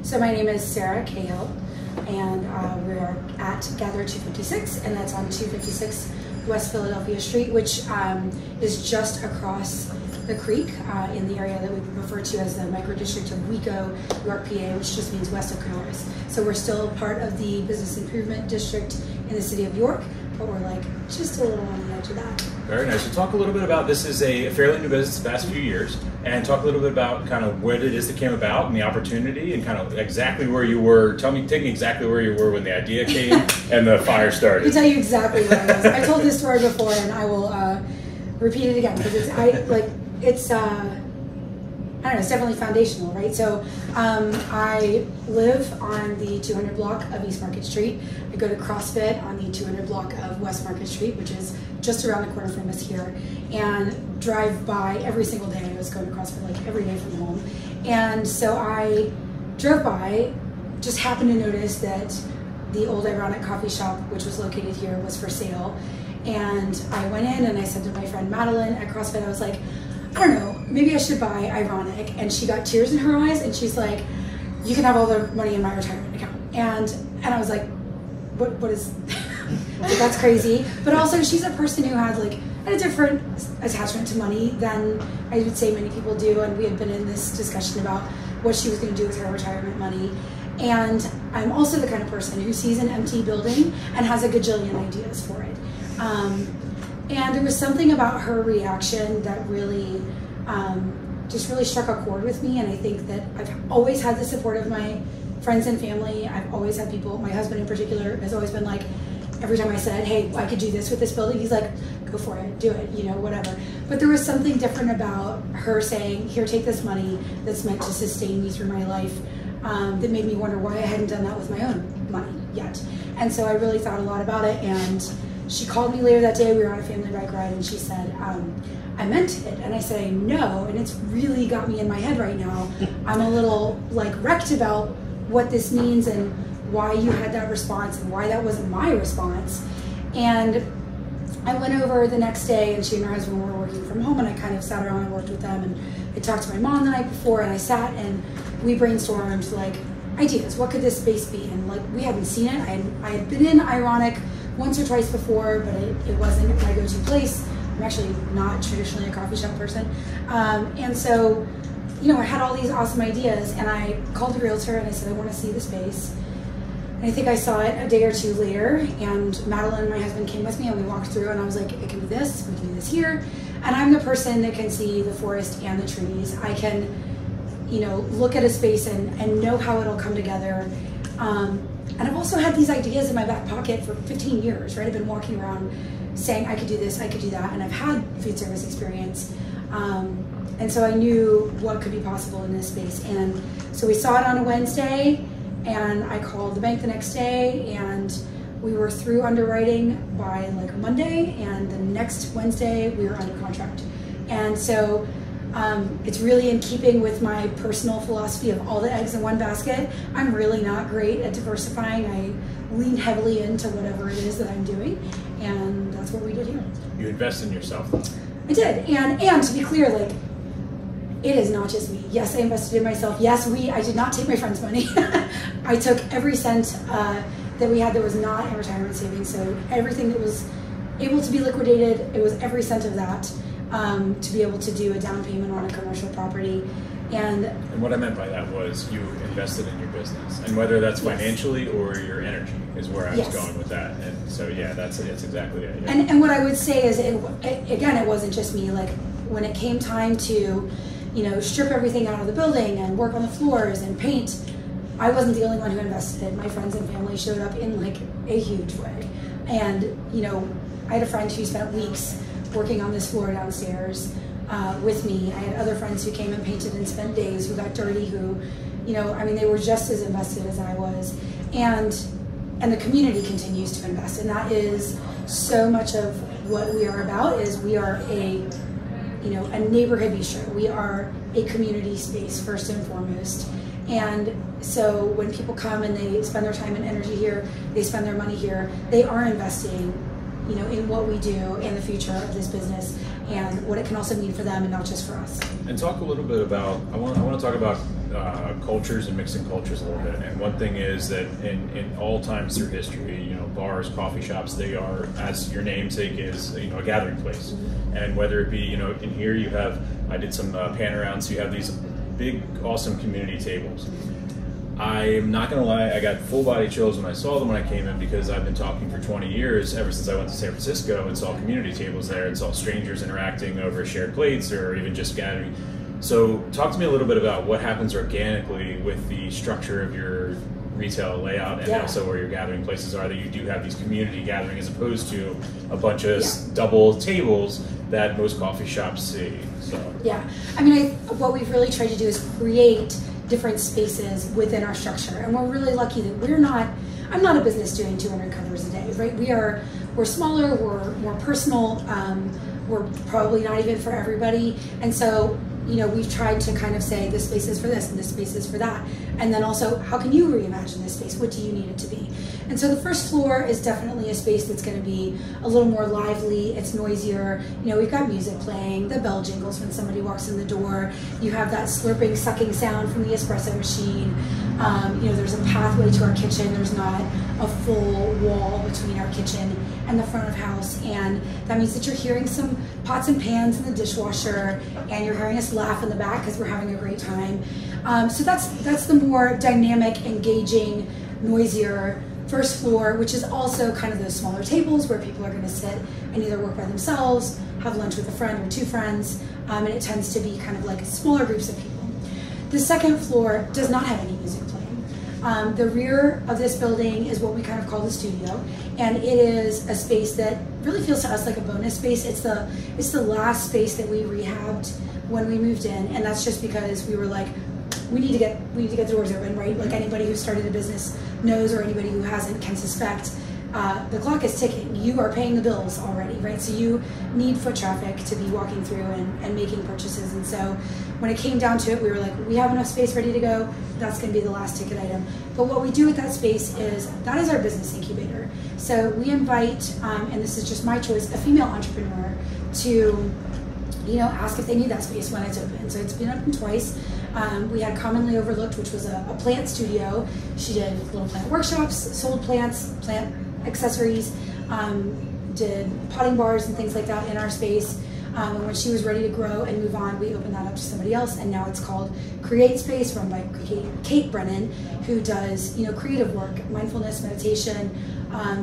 So my name is Sarah Cahill, and we're at Gather 256, and that's on 256 West Philadelphia Street, which is just across the creek in the area that we refer to as the micro-district of WECO, York, PA, which just means west of Canals. So we're still part of the business improvement district in the city of York, but we're like just a little on the edge of that. Very nice. So talk a little bit about, this is a fairly new business the past few years, and talk a little bit about kind of what it is that came about and the opportunity and kind of exactly where you were. Take me exactly where you were when the idea came and the fire started. I can tell you exactly where I was. I told this story before and I will repeat it again because it's I don't know, it's definitely foundational, right? So I live on the 200 block of East Market Street. I go to CrossFit on the 200 block of West Market Street, which is just around the corner from us here, and drive by every single day. I was going to CrossFit like every day from home. And so I drove by, just happened to notice that the old Ironic coffee shop, which was located here, was for sale. And I went in and I said to my friend Madeline at CrossFit, I was like, I don't know, maybe I should buy Ironic. And she got tears in her eyes and she's like, you can have all the money in my retirement account. And I was like, what is, like, that's crazy. But also she's a person who had like a different attachment to money than I would say many people do. And we had been in this discussion about what she was going to do with her retirement money. And I'm also the kind of person who sees an empty building and has a gajillion ideas for it. And there was something about her reaction that really, just really struck a chord with me. And I think that I've always had the support of my friends and family. I've always had people, my husband in particular has always been like, every time I said, hey, I could do this with this building, he's like, go for it, do it, you know, whatever. But there was something different about her saying, here, take this money that's meant to sustain me through my life, that made me wonder why I hadn't done that with my own money yet. And so I really thought a lot about it. And she called me later that day, we were on a family bike ride, and she said, I meant it. And I said, I know, and it's really got me in my head right now. I'm a little like wrecked about what this means and why you had that response and why that wasn't my response. And I went over the next day, and she and her husband were working from home, and I kind of sat around and worked with them, and I talked to my mom the night before, and I sat and we brainstormed like ideas. What could this space be? And like, we hadn't seen it. I had been in Ironic once or twice before, but it wasn't my go-to place. I'm actually not traditionally a coffee shop person. And so, you know, I had all these awesome ideas, and I called the realtor and I said, I want to see the space. And I think I saw it a day or two later, and Madeline and my husband came with me, and we walked through, and I was like, it can be this, we can do this here. And I'm the person that can see the forest and the trees. I can, you know, look at a space and know how it'll come together. And I've also had these ideas in my back pocket for 15 years, right? I've been walking around saying I could do this, I could do that, and I've had food service experience. And so I knew what could be possible in this space. And so we saw it on a Wednesday, and I called the bank the next day, and we were through underwriting by like Monday, and the next Wednesday we were under contract. And so it's really in keeping with my personal philosophy of all the eggs in one basket. I'm really not great at diversifying. I lean heavily into whatever it is that I'm doing, and that's what we did here. You invest in yourself. I did, and to be clear, like, it is not just me. Yes, I invested in myself. Yes, I did not take my friend's money. I took every cent that we had that was not in retirement savings. So everything that was able to be liquidated, it was every cent of that. To be able to do a down payment on a commercial property. And what I meant by that was you invested in your business, and whether that's financially or your energy is where I was going with that. And so yeah, that's exactly it. Yeah. And what I would say is, again, it wasn't just me. Like, when it came time to, you know, strip everything out of the building and work on the floors and paint, I wasn't the only one who invested. My friends and family showed up in like a huge way. And, you know, I had a friend who spent weeks working on this floor downstairs with me. I had other friends who came and painted and spent days, who got dirty, who, you know, I mean, they were just as invested as I was. And the community continues to invest. And that is so much of what we are about. Is we are a, you know, a neighborhood bistro. We are a community space first and foremost. And so when people come and they spend their time and energy here, they spend their money here, they are investing, you know, in what we do and the future of this business and what it can also mean for them and not just for us. And talk a little bit about, I want to talk about cultures and mixing cultures a little bit. And one thing is that in all times through history, you know, bars, coffee shops, they are, as your namesake is, you know, a gathering place. And whether it be, you know, in here you have, I did some pan around, so you have these big, awesome community tables. I'm not gonna lie, I got full body chills when I saw them when I came in, because I've been talking for 20 years, ever since I went to San Francisco and saw community tables there and saw strangers interacting over shared plates or even just gathering. So talk to me a little bit about what happens organically with the structure of your retail layout, and also where your gathering places are, that you do have these community gathering as opposed to a bunch of double tables that most coffee shops see. So I mean, what we've really tried to do is create different spaces within our structure, and we're really lucky that I'm not a business doing 200 covers a day, right? We're smaller, we're more personal, we're probably not even for everybody, and so, you know, we've tried to kind of say this space is for this and this space is for that, and then also, how can you reimagine this space? What do you need it to be? And so the first floor is definitely a space that's going to be a little more lively. It's noisier. You know, we've got music playing, the bell jingles when somebody walks in the door. You have that slurping, sucking sound from the espresso machine. You know, there's a pathway to our kitchen. There's not a full wall between our kitchen and the front of house, and that means that you're hearing some pots and pans in the dishwasher, and you're hearing us laugh in the back because we're having a great time. So that's the more dynamic, engaging, noisier first floor, which is also kind of those smaller tables where people are going to sit and either work by themselves, have lunch with a friend or two friends, and it tends to be kind of like smaller groups of people. The second floor does not have any music playing. The rear of this building is what we kind of call the studio, and it is a space that really feels to us like a bonus space. It's the last space that we rehabbed when we moved in, and that's just because we were like, we need to get the doors open, right? Like anybody who started a business knows, or anybody who hasn't can suspect, the clock is ticking. You are paying the bills already, right? So you need foot traffic to be walking through and making purchases. And so when it came down to it, we were like, we have enough space ready to go. That's going to be the last ticket item. But what we do with that space is, that is our business incubator. So we invite, and this is just my choice, a female entrepreneur to, you know, ask if they need that space when it's open. So it's been open twice. We had Commonly Overlooked, which was a plant studio. She did little plant workshops, sold plants, plant accessories, did potting bars and things like that in our space. And when she was ready to grow and move on, we opened that up to somebody else, and now it's called Create Space, run by Kate Brennan, who does, you know, creative work, mindfulness, meditation,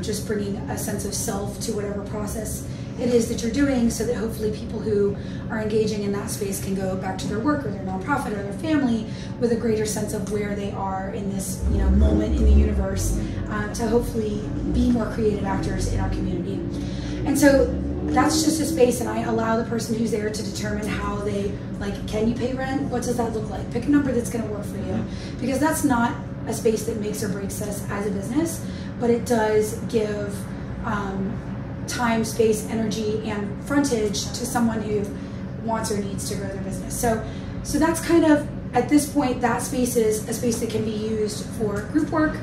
just bringing a sense of self to whatever process it is that you're doing, so that hopefully people who are engaging in that space can go back to their work or their nonprofit or their family with a greater sense of where they are in this, you know, moment in the universe, to hopefully be more creative actors in our community. And so that's just a space, and I allow the person who's there to determine how they, like, can you pay rent? What does that look like? Pick a number that's going to work for you, because that's not a space that makes or breaks us as a business, but it does give time, space, energy, and frontage to someone who wants or needs to grow their business. So that's kind of, at this point, that space is a space that can be used for group work.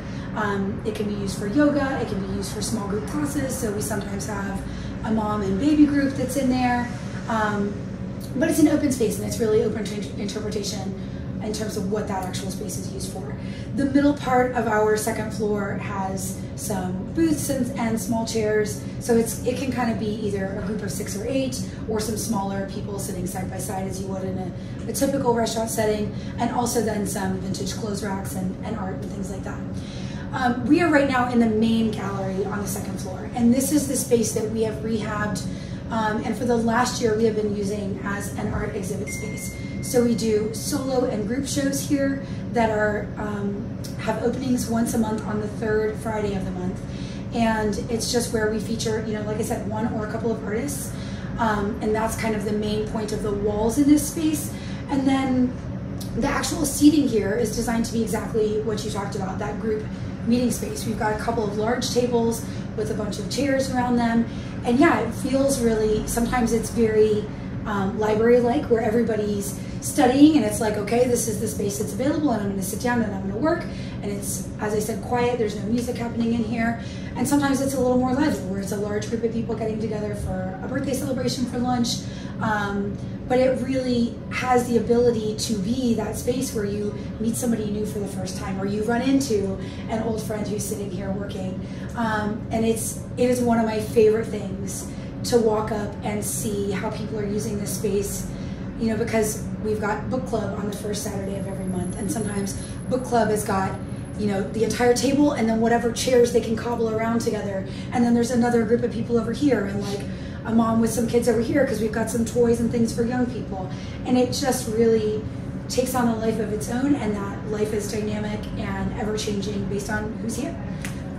It can be used for yoga. It can be used for small group classes. So we sometimes have a mom and baby group that's in there. But it's an open space, and it's really open to interpretation in terms of what that actual space is used for. The middle part of our second floor has some booths and small chairs, so it can kind of be either a group of 6 or 8, or some smaller people sitting side by side as you would in a typical restaurant setting, and also then some vintage clothes racks and art and things like that. We are right now in the main gallery on the second floor, and this is the space that we have rehabbed, and for the last year we have been using as an art exhibit space. So we do solo and group shows here that are have openings once a month on the 3rd Friday of the month, and it's just where we feature, you know, like I said, one or a couple of artists, and that's kind of the main point of the walls in this space. And then the actual seating here is designed to be exactly what you talked about, that group meeting space. We've got a couple of large tables with a bunch of chairs around them, and yeah, it feels really, sometimes it's very library-like, where everybody's studying, and it's like, okay, this is the space that's available, and I'm going to sit down and I'm going to work, and it's, as I said, quiet. There's no music happening in here, and sometimes it's a little more lively, where it's a large group of people getting together for a birthday celebration for lunch. But it really has the ability to be that space where you meet somebody new for the first time, or you run into an old friend who's sitting here working. And it is one of my favorite things to walk up and see how people are using this space, you know, because we've got book club on the first Saturday of every month, and sometimes book club has got, you know, the entire table and then whatever chairs they can cobble around together, and then there's another group of people over here, and like a mom with some kids over here because we've got some toys and things for young people, and it just really takes on a life of its own, and that life is dynamic and ever-changing based on who's here.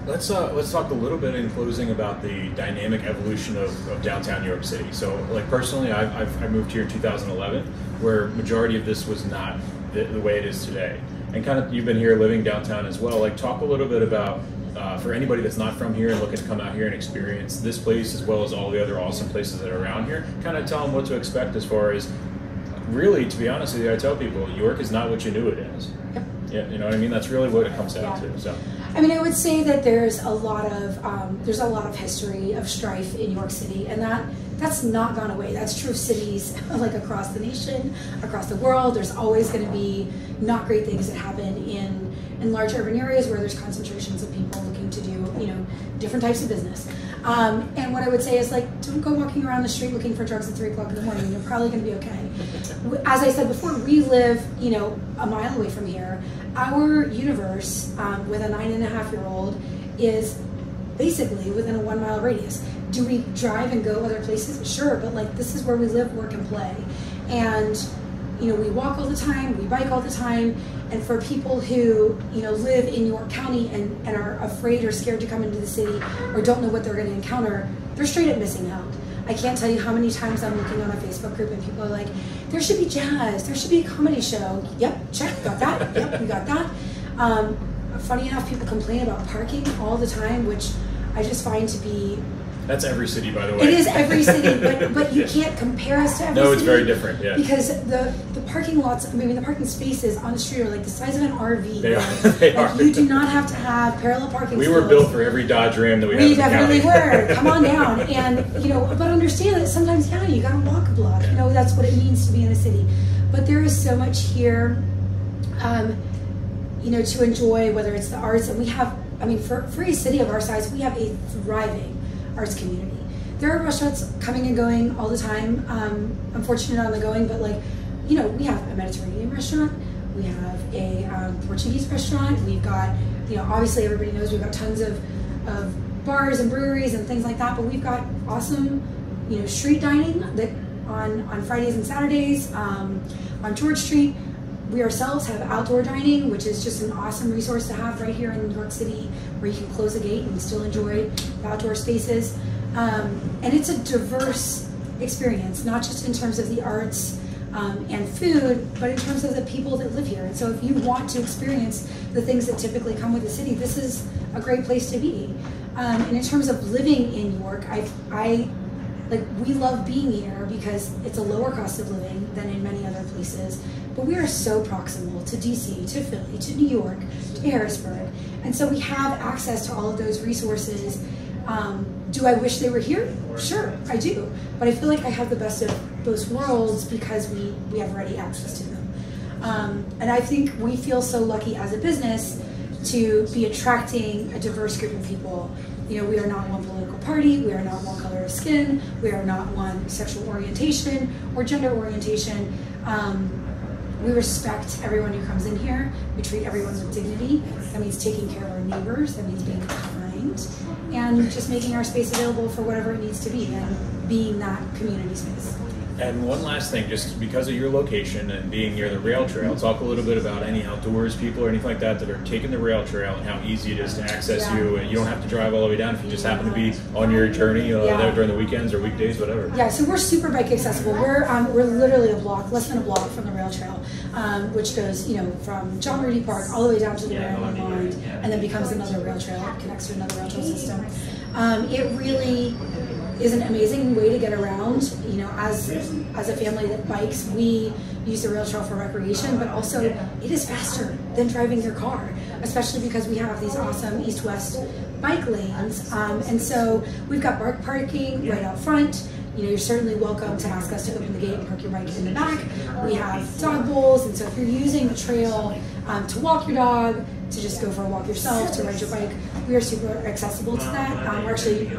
Let's talk a little bit in closing about the dynamic evolution of downtown New York City. So, like personally, I moved here in 2011, where majority of this was not the way it is today. And kind of, you've been here living downtown as well. Like, talk a little bit about, for anybody that's not from here and looking to come out here and experience this place as well as all the other awesome places that are around here, kind of tell them what to expect as far as, really, to be honest with you, I tell people, New York is not what you knew it is. Yep. Yeah, you know what I mean? That's really what it comes down to. So, I mean, I would say that there's a lot of history of strife in New York City, and that's not gone away. That's true of cities like across the nation, across the world. There's always going to be not great things that happen in large urban areas where there's concentrations of people looking to do, you know, different types of business. And what I would say is, like, don't go walking around the street looking for drugs at 3 o'clock in the morning. You're probably going to be okay. As I said before, we live, you know, a mile away from here. Our universe with a 9.5-year-old is basically within a 1 mile radius. Do we drive and go other places? Sure, but like, this is where we live, work, and play. And, you know, we walk all the time, we bike all the time, and for people who, you know, live in York County and are afraid or scared to come into the city or don't know what they're going to encounter, they're straight up missing out. I can't tell you how many times I'm looking on a Facebook group and people are like, there should be jazz, there should be a comedy show. Yep, check, got that, yep, we got that. Funny enough, people complain about parking all the time, which I just find to be... That's every city, by the way. It is every city, but you can't compare us to every city. No, it's very different, yeah. Because the parking lots, I mean, the parking spaces on the street are like the size of an RV. They are. They are. You do not have to have parallel parking We skills. were built for every Dodge Ram that we have in the county. We definitely were. Come on down. And, you know, but understand that sometimes, yeah, you got to walk a block. You know, that's what it means to be in a city. But there is so much here, you know, to enjoy, whether it's the arts. And we have, I mean, for a city of our size, we have a thriving arts community. There are restaurants coming and going all the time. Unfortunate on the going, but like, you know, we have a Mediterranean restaurant, we have a Portuguese restaurant, we've got, you know, obviously everybody knows we've got tons of bars and breweries and things like that, but we've got awesome, you know, street dining that on Fridays and Saturdays on George Street. We ourselves have outdoor dining, which is just an awesome resource to have right here in New York City, where you can close a gate and still enjoy the outdoor spaces. And it's a diverse experience, not just in terms of the arts and food, but in terms of the people that live here. And so if you want to experience the things that typically come with the city, this is a great place to be. And in terms of living in New York, we love being here because it's a lower cost of living than in many other places. But we are so proximal to DC, to Philly, to New York, to Harrisburg. And so we have access to all of those resources. Do I wish they were here? Sure, I do. But I feel like I have the best of both worlds because we have ready access to them. And I think we feel so lucky as a business to be attracting a diverse group of people. You know, we are not one political party, we are not one color of skin, we are not one sexual orientation or gender orientation. We respect everyone who comes in here. We treat everyone with dignity. That means taking care of our neighbors. That means being kind. And just making our space available for whatever it needs to be and being that community space. And one last thing, just because of your location and being near the rail trail, talk a little bit about any outdoors people or anything like that that are taking the rail trail and how easy it is to access you, and you don't have to drive all the way down if you just happen to be on your journey there during the weekends or weekdays, whatever. Yeah, so we're super bike accessible. We're literally a block, less than a block from the rail trail, which goes, you know, from John Rudy Park all the way down to the Maryland line, and then becomes another rail trail, connects to another rail trail system. It really is an amazing way to get around. You know, as a family that bikes, we use the rail trail for recreation, but also it is faster than driving your car, especially because we have these awesome east-west bike lanes. And so we've got parking right out front. You know, you're certainly welcome to ask us to open the gate and park your bike in the back. We have dog bowls, and so if you're using the trail to walk your dog, to just go for a walk yourself, to ride your bike, we are super accessible to that. We're actually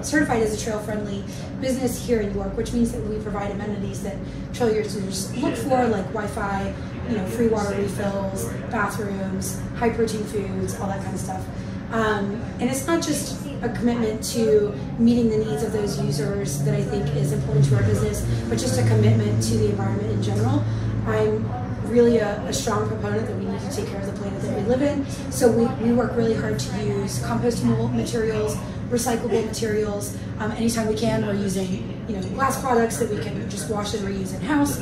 certified as a trail-friendly business here in York, which means that we provide amenities that trail users look for, like Wi-Fi, you know, free water refills, bathrooms, high-protein foods, all that kind of stuff. And it's not just a commitment to meeting the needs of those users that I think is important to our business, but just a commitment to the environment in general. I'm really a strong proponent that we need to take care of the planet that we live in. So we work really hard to use compostable materials, recyclable materials. Anytime we can, we're using, you know, glass products that we can just wash and reuse in-house.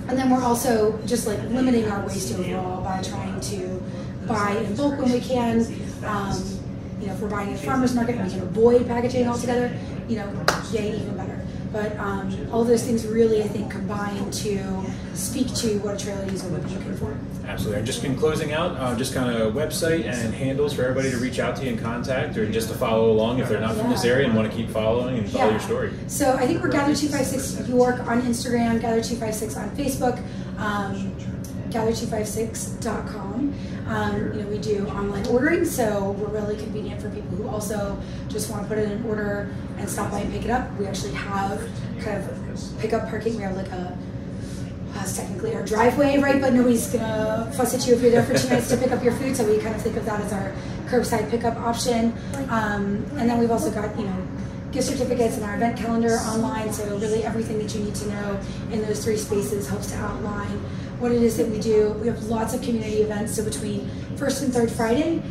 And then we're also just like limiting our waste overall by trying to buy in bulk when we can. You know, if we're buying at a farmer's market and we can avoid packaging altogether, you know, yay, even better. But all of those things really, I think, combine to speak to what a trail user would be looking for. Absolutely. And just in closing out, just kind of website and handles for everybody to reach out to you and contact, or just to follow along if they're not from this area and want to keep following and follow your story. So I think we're Gather256 York on Instagram, Gather256 on Facebook, Gather256.com. You know, we do online ordering, so we're really convenient for people who also just want to put in an order and stop by and pick it up. We actually have kind of pickup parking. We have like it's technically our driveway, right? But nobody's gonna fuss at you if you're there for 2 nights to pick up your food. So we kind of think of that as our curbside pickup option. And then we've also got, you know, gift certificates and our event calendar online. So really everything that you need to know in those 3 spaces helps to outline what it is that we do. We have lots of community events. So between first and third Friday,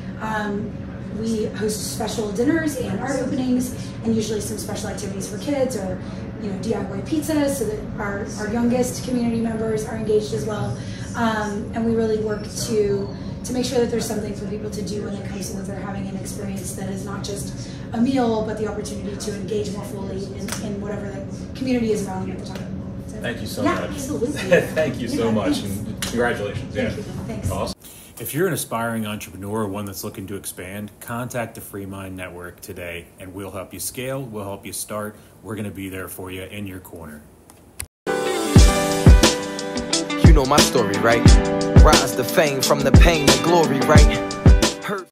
we host special dinners and art openings, and usually some special activities for kids, or, you know, DIY pizzas, so that our youngest community members are engaged as well. And we really work to make sure that there's something for people to do when it comes to that they're having an experience that is not just a meal, but the opportunity to engage more fully in whatever the community is around them at the time. So, thank you so much. Absolutely. Thank you so much, and congratulations. Thank you. Thanks. Awesome. If you're an aspiring entrepreneur or one that's looking to expand, contact the FreeMind Network today, and we'll help you scale, we'll help you start. We're going to be there for you, in your corner. You know my story, right? Rise to fame, from the pain to glory, right?